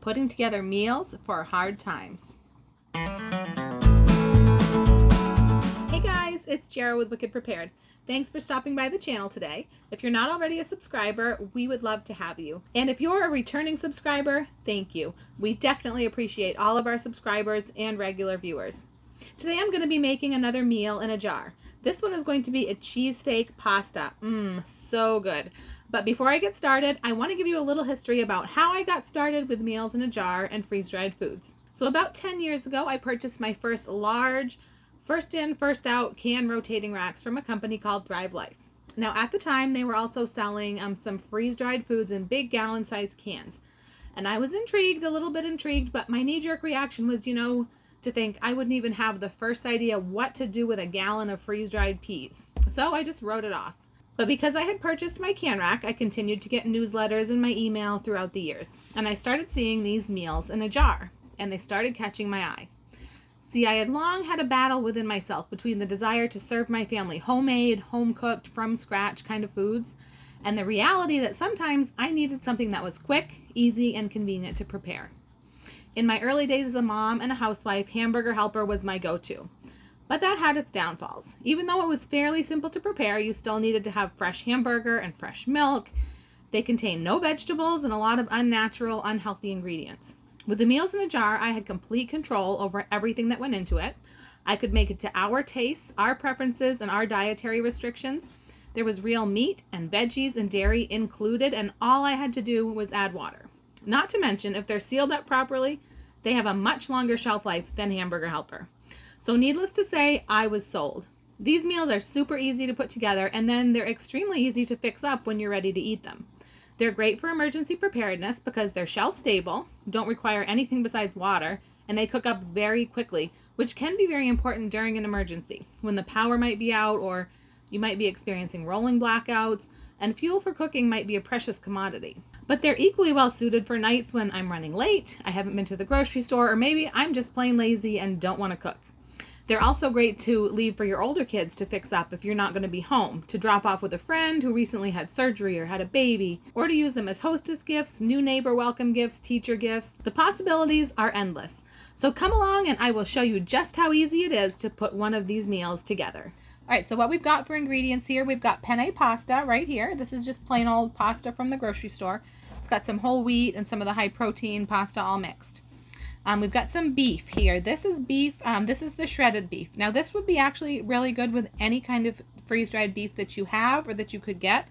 putting together meals for hard times. Hey guys, it's Jara with Wicked Prepared. Thanks for stopping by the channel today. If you're not already a subscriber, we would love to have you. And if you're a returning subscriber, thank you. We definitely appreciate all of our subscribers and regular viewers. Today I'm going to be making another meal in a jar. This one is going to be a cheesesteak pasta. So good. But before I get started, I want to give you a little history about how I got started with meals in a jar and freeze-dried foods. So about 10 years ago, I purchased my first large first in, first out can rotating racks from a company called Thrive Life. Now at the time, they were also selling some freeze-dried foods in big gallon-sized cans. And I was intrigued, a little bit intrigued, but my knee-jerk reaction was, to think I wouldn't even have the first idea what to do with a gallon of freeze-dried peas. So I just wrote it off. But because I had purchased my can rack, I continued to get newsletters in my email throughout the years. And I started seeing these meals in a jar, and they started catching my eye. See, I had long had a battle within myself between the desire to serve my family homemade, home-cooked, from scratch kind of foods, and the reality that sometimes I needed something that was quick, easy, and convenient to prepare. In my early days as a mom and a housewife, hamburger helper was my go-to. But that had its downfalls. Even though it was fairly simple to prepare, you still needed to have fresh hamburger and fresh milk. They contained no vegetables and a lot of unnatural, unhealthy ingredients. With the meals in a jar, I had complete control over everything that went into it. I could make it to our tastes, our preferences, and our dietary restrictions. There was real meat and veggies and dairy included, and all I had to do was add water. Not to mention, if they're sealed up properly, they have a much longer shelf life than Hamburger Helper. So needless to say, I was sold. These meals are super easy to put together, and then they're extremely easy to fix up when you're ready to eat them. They're great for emergency preparedness because they're shelf stable, don't require anything besides water, and they cook up very quickly, which can be very important during an emergency, when the power might be out or you might be experiencing rolling blackouts, and fuel for cooking might be a precious commodity. But they're equally well suited for nights when I'm running late, I haven't been to the grocery store, or maybe I'm just plain lazy and don't want to cook. They're also great to leave for your older kids to fix up if you're not going to be home, to drop off with a friend who recently had surgery or had a baby, or to use them as hostess gifts, new neighbor welcome gifts, teacher gifts. The possibilities are endless. So come along and I will show you just how easy it is to put one of these meals together. All right, so what we've got for ingredients here, we've got penne pasta right here. This is just plain old pasta from the grocery store. It's got some whole wheat and some of the high protein pasta all mixed. We've got some beef here. This is beef. This is the shredded beef. Now this would be actually really good with any kind of freeze-dried beef that you have or that you could get.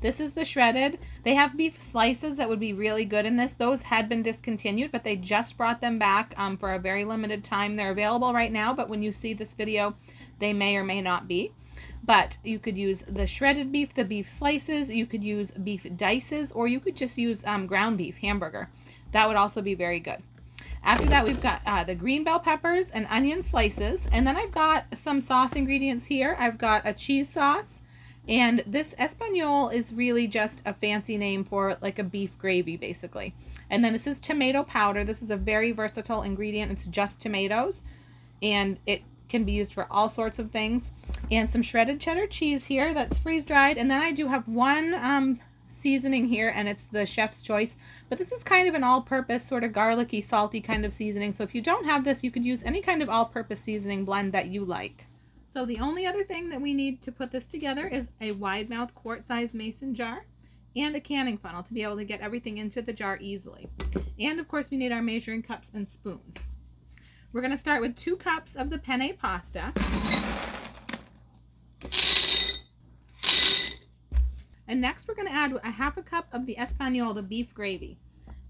This is the shredded. They have beef slices that would be really good in this. Those had been discontinued, but they just brought them back for a very limited time. They're available right now, but when you see this video, they may or may not be. But you could use the shredded beef, the beef slices. You could use beef dices, or you could just use ground beef hamburger. That would also be very good. After that, we've got the green bell peppers and onion slices. And then I've got some sauce ingredients here. I've got a cheese sauce. And this espagnole is really just a fancy name for like a beef gravy, basically. And then this is tomato powder. This is a very versatile ingredient. It's just tomatoes. And it can be used for all sorts of things. And some shredded cheddar cheese here that's freeze-dried. And then I do have one seasoning here, and it's the chef's choice, but this is kind of an all-purpose sort of garlicky, salty kind of seasoning. So if you don't have this, you could use any kind of all-purpose seasoning blend that you like. So the only other thing that we need to put this together is a wide mouth quart-sized mason jar and a canning funnel to be able to get everything into the jar easily. And of course we need our measuring cups and spoons. We're going to start with 2 cups of the penne pasta. And next we're going to add a 1/2 cup of the espagnole, the beef gravy.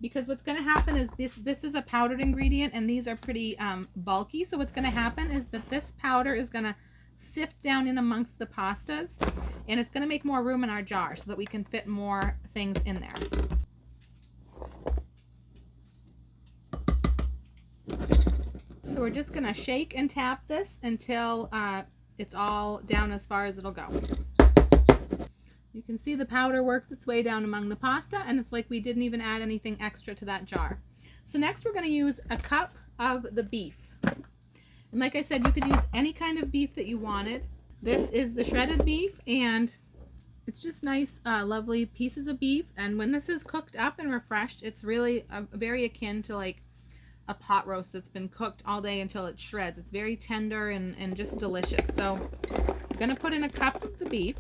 Because what's going to happen is this is a powdered ingredient, and these are pretty bulky. So what's going to happen is that this powder is going to sift down in amongst the pastas, and it's going to make more room in our jar so that we can fit more things in there. So we're just going to shake and tap this until it's all down as far as it'll go. You can see the powder works its way down among the pasta, and it's like we didn't even add anything extra to that jar. So next we're going to use a cup of the beef. And like I said, you could use any kind of beef that you wanted. This is the shredded beef, and It's just nice, lovely pieces of beef. And when this is cooked up and refreshed, it's really very akin to like a pot roast that's been cooked all day until it shreds. It's very tender and just delicious. So I'm gonna put in a cup of the beef.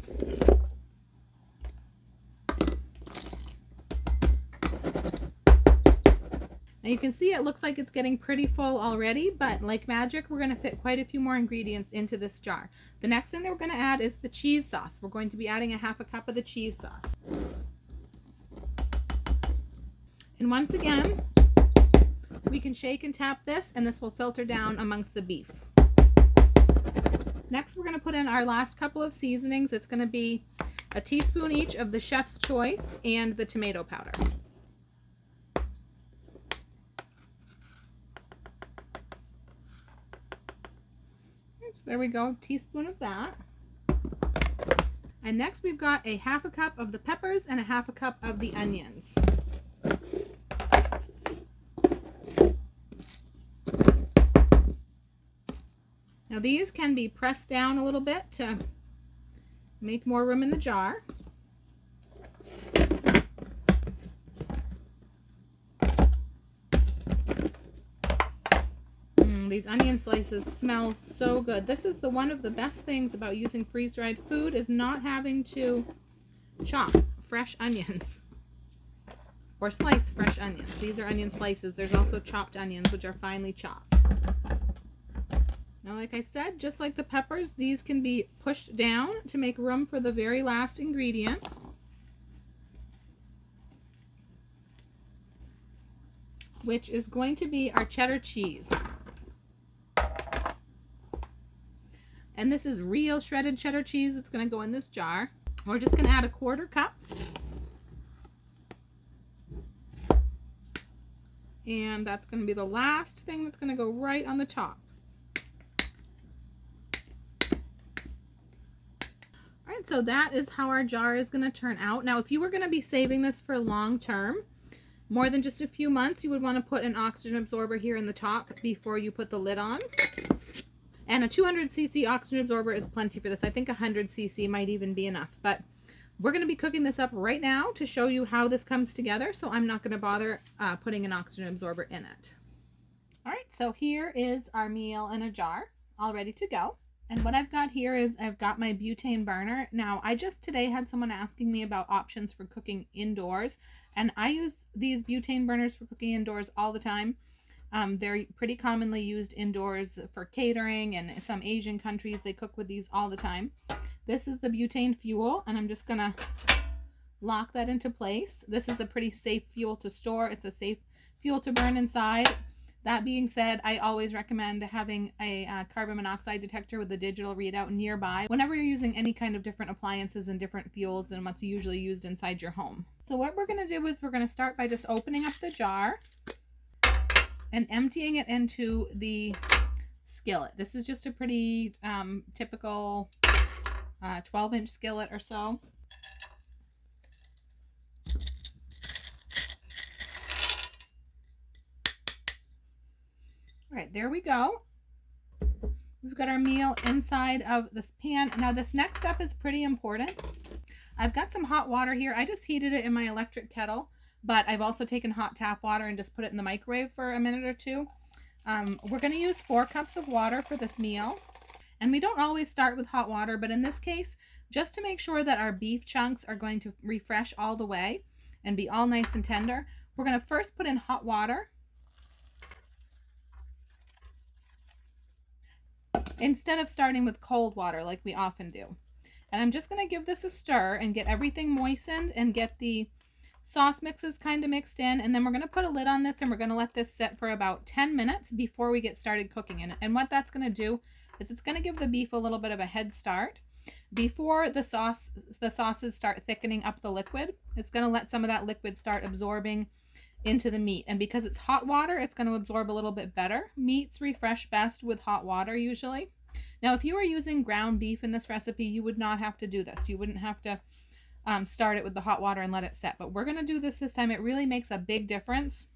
Now you can see it looks like it's getting pretty full already, but like magic, we're going to fit quite a few more ingredients into this jar. The next thing that we're going to add is the cheese sauce. We're going to be adding a half a cup of the cheese sauce. And once again, we can shake and tap this, and this will filter down amongst the beef. Next, we're going to put in our last couple of seasonings. It's going to be a teaspoon each of the chef's choice and the tomato powder. So there we go, a teaspoon of that. And next we've got a half a cup of the peppers and a half a cup of the onions. Now these can be pressed down a little bit to make more room in the jar. These onion slices smell so good. This is one of the best things about using freeze-dried food, is not having to chop fresh onions or slice fresh onions. These are onion slices. There's also chopped onions, which are finely chopped. Now, like I said, just like the peppers, these can be pushed down to make room for the very last ingredient, which is going to be our cheddar cheese. And this is real shredded cheddar cheese that's going to go in this jar. We're just going to add a 1/4 cup. And that's going to be the last thing that's going to go right on the top. All right, so that is how our jar is going to turn out. Now, if you were going to be saving this for long term, more than just a few months, you would want to put an oxygen absorber here in the top before you put the lid on. And a 200cc oxygen absorber is plenty for this. I think 100cc might even be enough. But we're going to be cooking this up right now to show you how this comes together, so I'm not going to bother putting an oxygen absorber in it. All right, so here is our meal in a jar, all ready to go. And what I've got here is I've got my butane burner. Now, I just today had someone asking me about options for cooking indoors, and I use these butane burners for cooking indoors all the time. They're pretty commonly used indoors for catering, and some Asian countries, they cook with these all the time. This is the butane fuel, and I'm just going to lock that into place. This is a pretty safe fuel to store. It's a safe fuel to burn inside. That being said, I always recommend having a carbon monoxide detector with a digital readout nearby whenever you're using any kind of different appliances and different fuels than what's usually used inside your home. So what we're going to do is we're going to start by just opening up the jar and emptying it into the skillet. This is just a pretty typical 12-inch skillet or so. All right, there we go. We've got our meal inside of this pan. Now this next step is pretty important. I've got some hot water here. I just heated it in my electric kettle, but I've also taken hot tap water and just put it in the microwave for a minute or two. We're going to use 4 cups of water for this meal. And we don't always start with hot water, but in this case, just to make sure that our beef chunks are going to refresh all the way and be all nice and tender, we're going to first put in hot water instead of starting with cold water like we often do. And I'm just going to give this a stir and get everything moistened and get the sauce mixes kind of mixed in, and then we're going to put a lid on this and we're going to let this sit for about 10 minutes before we get started cooking it. And what that's going to do is it's going to give the beef a little bit of a head start. Before the sauces start thickening up the liquid, it's going to let some of that liquid start absorbing into the meat. And because it's hot water, it's going to absorb a little bit better. Meats refresh best with hot water usually. Now, if you were using ground beef in this recipe, you would not have to do this. You wouldn't have to start it with the hot water and let it set. But we're going to do this time. It really makes a big difference.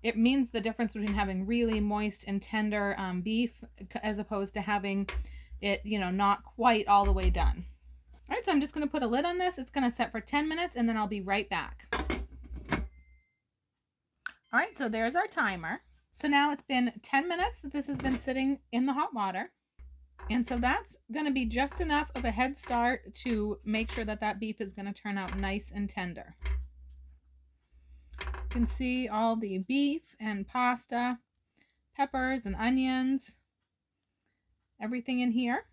It means the difference between having really moist and tender beef as opposed to having it, not quite all the way done. All right, so I'm just going to put a lid on this. It's going to set for 10 minutes and then I'll be right back. All right, so there's our timer. So now it's been 10 minutes that this has been sitting in the hot water. And so that's going to be just enough of a head start to make sure that that beef is going to turn out nice and tender. You can see all the beef and pasta, peppers and onions, everything in here.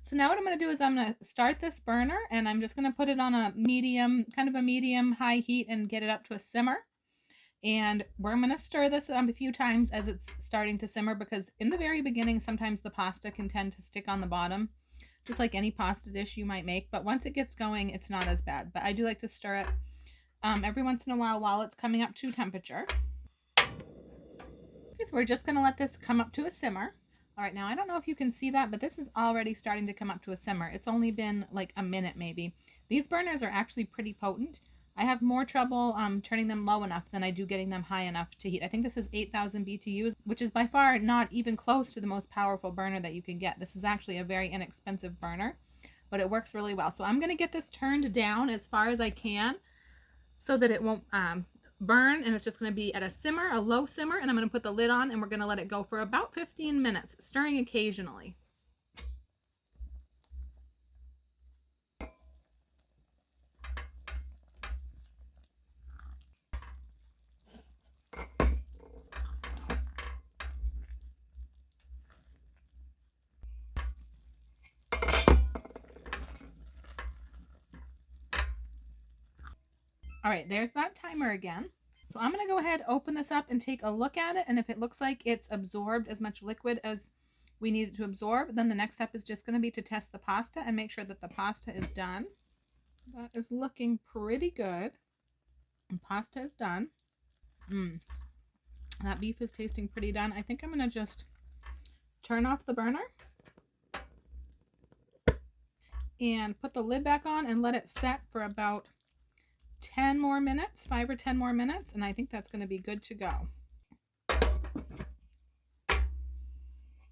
So now what I'm going to do is I'm going to start this burner and I'm just going to put it on a medium, kind of a medium high heat and get it up to a simmer. And we're going to stir this a few times as it's starting to simmer, because in the very beginning, sometimes the pasta can tend to stick on the bottom, just like any pasta dish you might make. But once it gets going, it's not as bad. But I do like to stir it every once in a while it's coming up to temperature. Okay, so we're just going to let this come up to a simmer. All right, now I don't know if you can see that, but this is already starting to come up to a simmer. It's only been like a minute maybe. These burners are actually pretty potent. I have more trouble turning them low enough than I do getting them high enough to heat. I think this is 8,000 BTUs, which is by far not even close to the most powerful burner that you can get. This is actually a very inexpensive burner, but it works really well. So I'm going to get this turned down as far as I can so that it won't burn, and it's just going to be at a simmer, a low simmer, and I'm going to put the lid on and we're going to let it go for about 15 minutes, stirring occasionally. All right, there's that timer again. So I'm going to go ahead, open this up and take a look at it. And if it looks like it's absorbed as much liquid as we need it to absorb, then the next step is just going to be to test the pasta and make sure that the pasta is done. That is looking pretty good. And pasta is done. That beef is tasting pretty done. I think I'm going to just turn off the burner and put the lid back on and let it set for about 10 more minutes, 5 or 10 more minutes, and I think that's going to be good to go.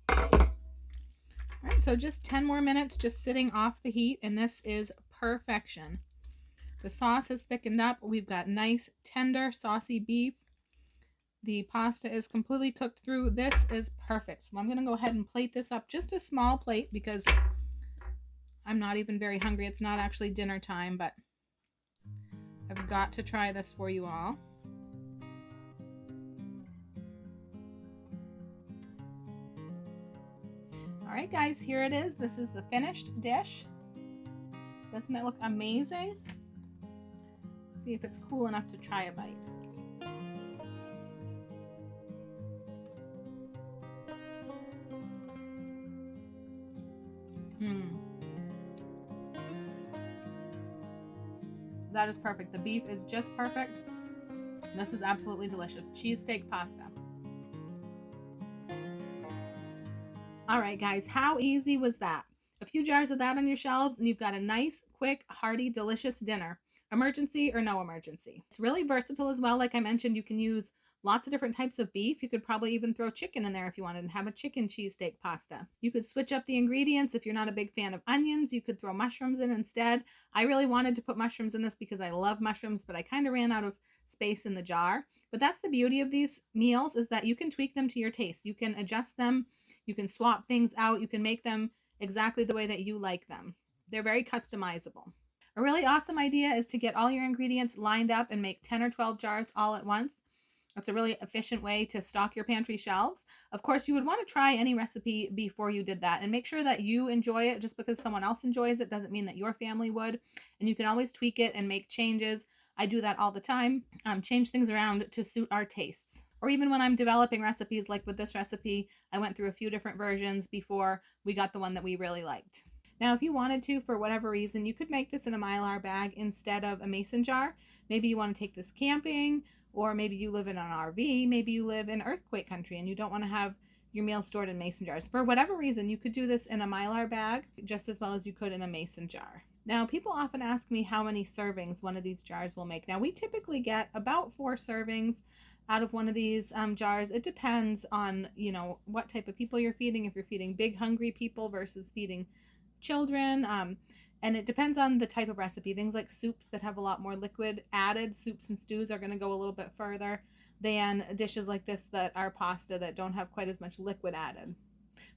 All right, so just 10 more minutes just sitting off the heat, and this is perfection. The sauce has thickened up. We've got nice, tender, saucy beef. The pasta is completely cooked through. This is perfect. So I'm going to go ahead and plate this up, just a small plate, because I'm not even very hungry. It's not actually dinner time, but I've got to try this for you all. All right, guys, here it is. This is the finished dish. Doesn't it look amazing? Let's see if it's cool enough to try a bite. That is perfect. The beef is just perfect. This is absolutely delicious. Cheesesteak pasta. All right, guys, how easy was that? A few jars of that on your shelves and you've got a nice, quick, hearty, delicious dinner. Emergency or no emergency. It's really versatile as well. Like I mentioned, you can use lots of different types of beef. You could probably even throw chicken in there if you wanted and have a chicken cheesesteak pasta. You could switch up the ingredients. If you're not a big fan of onions, you could throw mushrooms in instead. I really wanted to put mushrooms in this because I love mushrooms, but I kind of ran out of space in the jar. But that's the beauty of these meals, is that you can tweak them to your taste. You can adjust them. You can swap things out. You can make them exactly the way that you like them. They're very customizable. A really awesome idea is to get all your ingredients lined up and make 10 or 12 jars all at once. That's a really efficient way to stock your pantry shelves. Of course, you would want to try any recipe before you did that and make sure that you enjoy it. Just because someone else enjoys it doesn't mean that your family would. And you can always tweak it and make changes. I do that all the time. Change things around to suit our tastes. Or even when I'm developing recipes, like with this recipe, I went through a few different versions before we got the one that we really liked. Now, if you wanted to, for whatever reason, you could make this in a Mylar bag instead of a mason jar. Maybe you want to take this camping, or maybe you live in an RV, maybe you live in earthquake country and you don't want to have your meal stored in mason jars. For whatever reason, you could do this in a Mylar bag just as well as you could in a mason jar. Now, people often ask me how many servings one of these jars will make. Now, we typically get about 4 servings out of one of these jars. It depends on, what type of people you're feeding. If you're feeding big, hungry people versus feeding children. And it depends on the type of recipe. Things like soups that have a lot more liquid added, soups and stews, are going to go a little bit further than dishes like this that are pasta that don't have quite as much liquid added.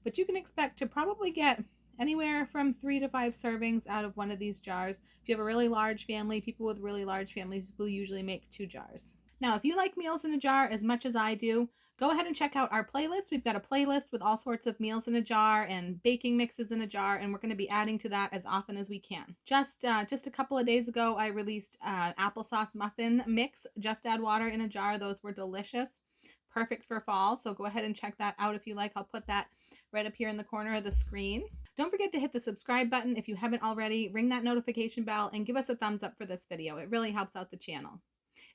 But you can expect to probably get anywhere from 3 to 5 servings out of one of these jars. If you have a really large family, people with really large families will usually make 2 jars. Now, if you like meals in a jar as much as I do, go ahead and check out our playlist. We've got a playlist with all sorts of meals in a jar and baking mixes in a jar, and we're going to be adding to that as often as we can. Just a couple of days ago, I released applesauce muffin mix. Just add water in a jar. Those were delicious. Perfect for fall, so go ahead and check that out if you like. I'll put that right up here in the corner of the screen. Don't forget to hit the subscribe button if you haven't already. Ring that notification bell and give us a thumbs up for this video. It really helps out the channel.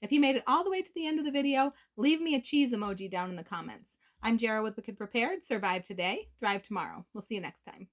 If you made it all the way to the end of the video, leave me a cheese emoji down in the comments. I'm Jara with Wicked Prepared. Survive today, thrive tomorrow. We'll see you next time.